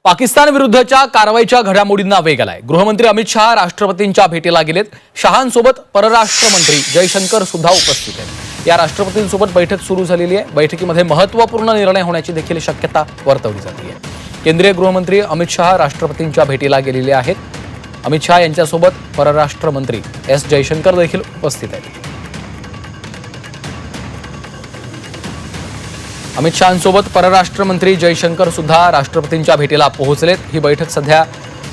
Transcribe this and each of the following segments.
पाकिस्तान विरुद्धच्या कारवाईच्या घडामोडींना वेग आलाय। गृहमंत्री अमित शहा राष्ट्रपतींच्या भेटीला गेलेत। शहांसोबत परराष्ट्र मंत्री जयशंकर सुद्धा उपस्थित आहेत। या राष्ट्रपतींसोबत बैठक सुरू झालेली आहे। बैठकीमध्ये महत्त्वपूर्ण निर्णय होण्याची देखील शक्यता वर्तवली जाते आहे। केंद्रीय गृहमंत्री अमित शहा राष्ट्रपतींच्या भेटीला गेलेले आहेत। अमित शहा यांच्यासोबत परराष्ट्र मंत्री एस जयशंकर देखील उपस्थित आहेत। अमित शहांसोबत परराष्ट्र मंत्री जयशंकर सुद्धा राष्ट्रपतींच्या भेटीला पोहोचलेत। ही बैठक सध्या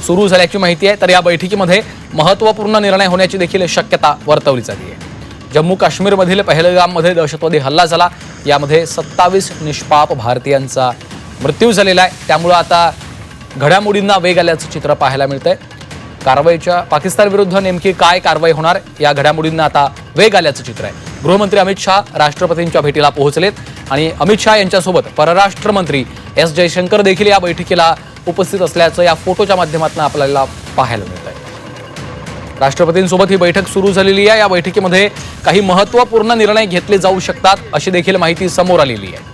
सुरू झाल्याची माहिती आहे। तर या बैठकीमध्ये महत्त्वपूर्ण निर्णय होण्याची देखील शक्यता वर्तवली जाते आहे। जम्मू काश्मीरमधील पहलगाममध्ये दहशतवादी हल्ला झाला। यामध्ये 27 निष्पाप भारतीयांचा मृत्यू झालेला आहे। त्यामुळे आता घडामोडींना वेग आल्याचं चित्र पाहायला मिळतंय। कारवाईच्या पाकिस्तान विरुद्ध नेमकी काय कारवाई होणार या घडामोडींना आता वेग आल्याचं चित्र आहे। गृहमंत्री अमित शहा राष्ट्रपतींच्या भेटीला पोहोचलेत आणि अमित शहा यांच्यासोबत परराष्ट्र मंत्री एस जयशंकर देखील या बैठकीला उपस्थित असल्याचं या फोटोच्या माध्यमातून आपल्याला पाहायला मिळतंय। राष्ट्रपतींसोबत ही बैठक सुरू झालेली आहे। या बैठकीमध्ये काही महत्त्वपूर्ण निर्णय घेतले जाऊ शकतात अशी देखील माहिती समोर आलेली आहे।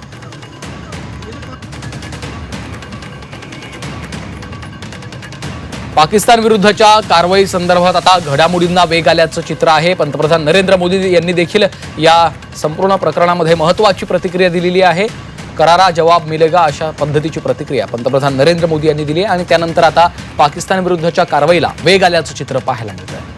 पाकिस्तान विरुद्धच्या कारवाई संदर्भात आता घडामोडींना वेग आल्याचं चित्र आहे। पंतप्रधान नरेंद्र मोदी यांनी देखील या संपूर्ण प्रकरणामध्ये महत्त्वाची प्रतिक्रिया दिलेली आहे। करारा जवाब मिलेगा अशा पद्धतीची प्रतिक्रिया पंतप्रधान नरेंद्र मोदी यांनी दिली आणि त्यानंतर आता पाकिस्तान विरुद्धच्या कारवाईला वेग आल्याचं चित्र पाहायला मिळतंय।